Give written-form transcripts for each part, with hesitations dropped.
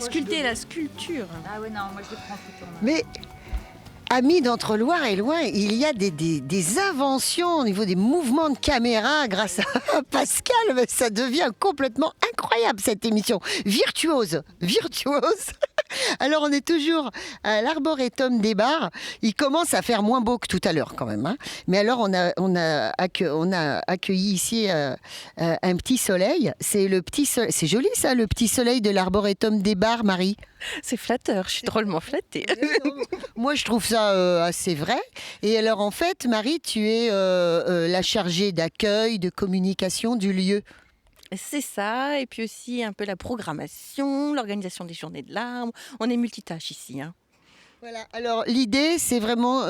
Sculpter la sculpture. Ah ouais, non, moi je le prends plutôt. Mais, amis d'entre-Loire et loin, il y a des inventions au niveau des mouvements de caméra grâce à Pascal. Mais ça devient complètement incroyable cette émission. Virtuose. Alors on est toujours à l'Arboretum des Bars. Il commence à faire moins beau que tout à l'heure quand même. Hein. Mais alors on a accueilli ici un petit soleil. C'est le petit soleil. C'est joli ça, le petit soleil de l'Arboretum des Bars, Marie. C'est flatteur, je suis drôlement flattée. Moi, je trouve ça assez vrai. Et alors, en fait, Marie, tu es la chargée d'accueil, de communication du lieu. C'est ça, et puis aussi un peu la programmation, l'organisation des journées de l'arbre. On est multitâche ici. Hein. Voilà. Alors, l'idée, c'est vraiment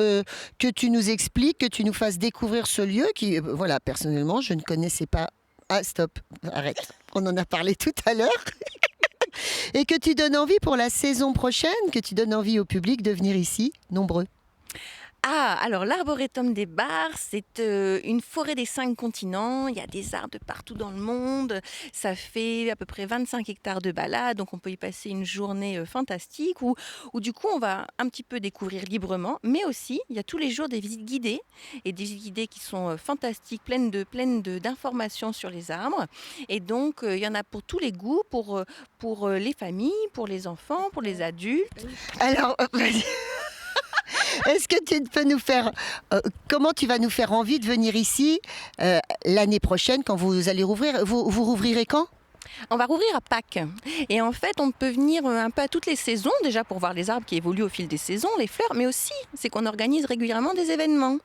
que tu nous expliques, que tu nous fasses découvrir ce lieu qui, voilà, personnellement, je ne connaissais pas. Ah, stop, arrête. On en a parlé tout à l'heure. Et que tu donnes envie pour la saison prochaine, que tu donnes envie au public de venir ici, nombreux. Ah, alors l'Arboretum des Bars, c'est une forêt des 5 continents. Il y a des arbres de partout dans le monde. Ça fait à peu près 25 hectares de balade, donc on peut y passer une journée fantastique où du coup on va un petit peu découvrir librement, mais aussi il y a tous les jours des visites guidées et des visites guidées qui sont fantastiques, pleines d'informations sur les arbres. Et donc il y en a pour tous les goûts, pour les familles, pour les enfants, pour les adultes. Alors, est-ce que tu peux nous faire... comment tu vas nous faire envie de venir ici l'année prochaine quand vous allez rouvrir? Vous rouvrirez quand? On va rouvrir à Pâques. Et en fait, on peut venir un peu à toutes les saisons, déjà pour voir les arbres qui évoluent au fil des saisons, les fleurs, mais aussi, c'est qu'on organise régulièrement des événements.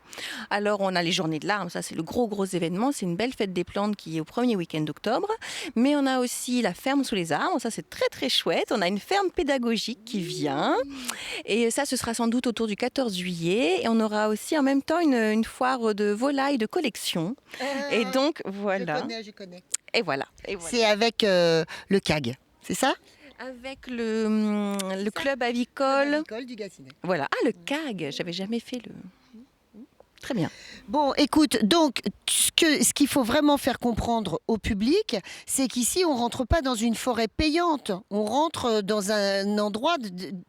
Alors, on a les journées de l'arbre, ça c'est le gros événement, c'est une belle fête des plantes qui est au premier week-end d'octobre. Mais on a aussi la ferme sous les arbres, ça c'est très chouette. On a une ferme pédagogique qui vient. Et ça, ce sera sans doute autour du 14 juillet. Et on aura aussi en même temps une foire de volailles de collection. Et donc, voilà. Je connais. Et voilà. C'est avec le CAG, c'est ça? Avec le club avicole. Du Gâtinais. Voilà. Ah, le CAG, j'avais jamais fait le... Très bien. Bon, écoute, donc, ce qu'il faut vraiment faire comprendre au public, c'est qu'ici, on ne rentre pas dans une forêt payante. On rentre dans un endroit,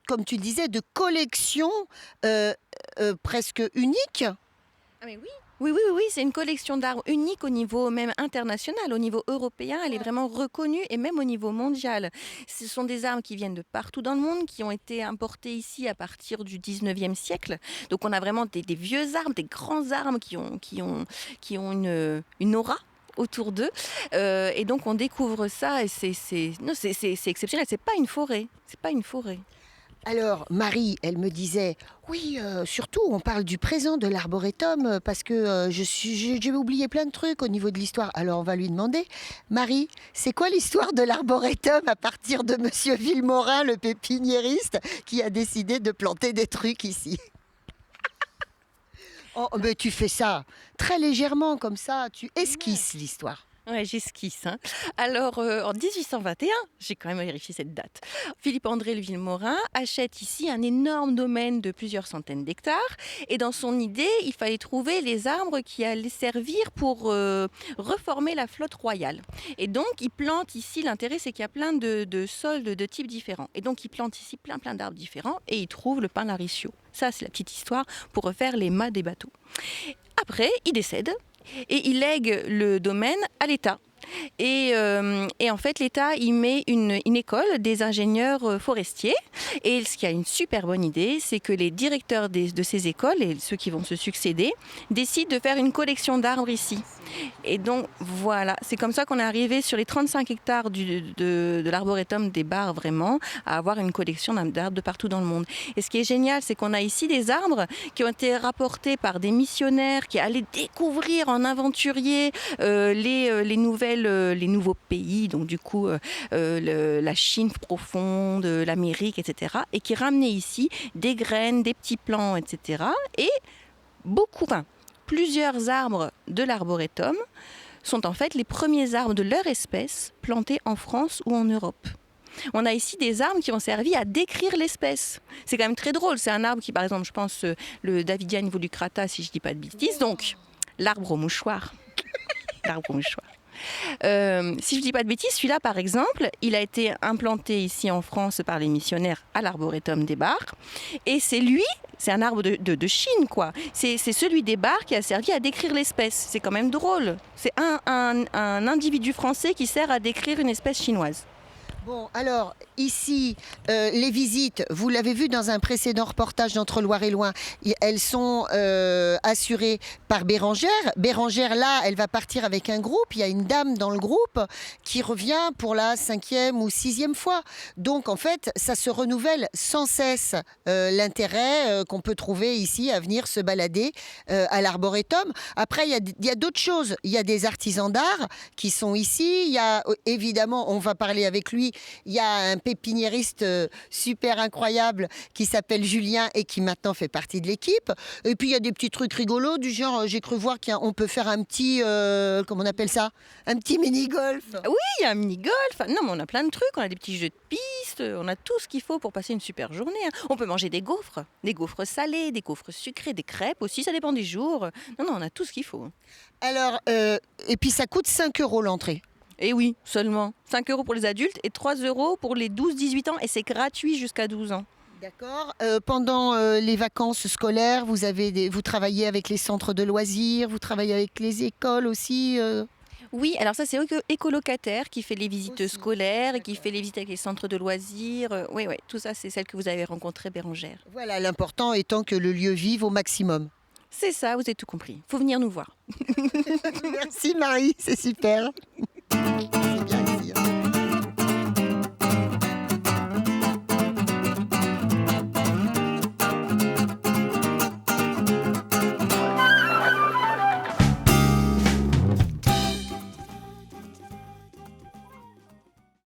comme tu le disais, de collection presque unique. Ah mais oui. Oui, c'est une collection d'arbres unique au niveau même international, au niveau européen, elle est vraiment reconnue et même au niveau mondial. Ce sont des arbres qui viennent de partout dans le monde, qui ont été importés ici à partir du 19e siècle. Donc on a vraiment des vieux arbres, des grands arbres qui ont une aura autour d'eux. Et donc on découvre ça et c'est exceptionnel, c'est pas une forêt. Alors, Marie, elle me disait, oui, surtout, on parle du présent de l'Arboretum, parce que j'ai oublié plein de trucs au niveau de l'histoire. Alors, on va lui demander, Marie, c'est quoi l'histoire de l'Arboretum à partir de Monsieur Villemorin, le pépiniériste, qui a décidé de planter des trucs ici? Oh, mais tu fais ça très légèrement, comme ça, tu esquisses l'histoire. Ouais, j'esquisse. Hein. Alors, en 1821, j'ai quand même vérifié cette date, Philippe-André Le Villemorin achète ici un énorme domaine de plusieurs centaines d'hectares. Et dans son idée, il fallait trouver les arbres qui allaient servir pour reformer la flotte royale. Et donc, il plante ici, l'intérêt, c'est qu'il y a plein de sols de types différents. Et donc, il plante ici plein d'arbres différents et il trouve le pin laricio. Ça, c'est la petite histoire pour refaire les mâts des bateaux. Après, il décède. Et il lègue le domaine à l'État. Et en fait, l'État y met une école des ingénieurs forestiers. Et ce qui a une super bonne idée, c'est que les directeurs de ces écoles, et ceux qui vont se succéder, décident de faire une collection d'arbres ici. Et donc, voilà, c'est comme ça qu'on est arrivé sur les 35 hectares de l'Arboretum des Bars, vraiment, à avoir une collection d'arbres de partout dans le monde. Et ce qui est génial, c'est qu'on a ici des arbres qui ont été rapportés par des missionnaires qui allaient découvrir en aventurier les nouveaux pays, donc du coup la Chine profonde, l'Amérique, etc. Et qui ramenaient ici des graines, des petits plants, etc. Et plusieurs arbres de l'Arboretum sont en fait les premiers arbres de leur espèce plantés en France ou en Europe. On a ici des arbres qui ont servi à décrire l'espèce. C'est quand même très drôle. C'est un arbre qui, par exemple, je pense, le Davidia involucrata, si je ne dis pas de bêtises. Donc, l'arbre au mouchoir. L'arbre au mouchoir. Si je dis pas de bêtises, celui-là, par exemple, il a été implanté ici en France par les missionnaires à l'Arboretum des Bars. Et c'est un arbre de Chine, quoi. C'est celui des Bars qui a servi à décrire l'espèce. C'est quand même drôle. C'est un individu français qui sert à décrire une espèce chinoise. Bon, alors, ici, les visites, vous l'avez vu dans un précédent reportage d'Entre Loire et Loin, elles sont assurées par Bérangère. Bérangère, là, elle va partir avec un groupe. Il y a une dame dans le groupe qui revient pour la 5e ou 6e fois. Donc, en fait, ça se renouvelle sans cesse l'intérêt qu'on peut trouver ici à venir se balader à l'Arboretum. Après, il y a d'autres choses. Il y a des artisans d'art qui sont ici. Il y a, évidemment, on va parler avec lui, il y a un pépiniériste super incroyable qui s'appelle Julien et qui maintenant fait partie de l'équipe. Et puis il y a des petits trucs rigolos du genre, j'ai cru voir qu'on peut faire un petit, comment on appelle ça, un petit mini-golf. Oui, il y a un mini-golf. Non, mais on a plein de trucs. On a des petits jeux de piste. On a tout ce qu'il faut pour passer une super journée. On peut manger des gaufres salés, des gaufres sucrés, des crêpes aussi. Ça dépend des jours. Non, on a tout ce qu'il faut. Alors, et puis ça coûte 5 € l'entrée. Et oui, seulement 5 € pour les adultes et 3 € pour les 12-18 ans. Et c'est gratuit jusqu'à 12 ans. D'accord. Pendant les vacances scolaires, vous travaillez avec les centres de loisirs, vous travaillez avec les écoles aussi Oui, alors ça c'est Écolocataire qui fait les visites Aussi. scolaires et qui fait les visites avec les centres de loisirs. Oui, tout ça c'est celle que vous avez rencontrée, Bérangère. Voilà, l'important étant que le lieu vive au maximum. C'est ça, vous avez tout compris. Faut venir nous voir. Merci Marie, c'est super.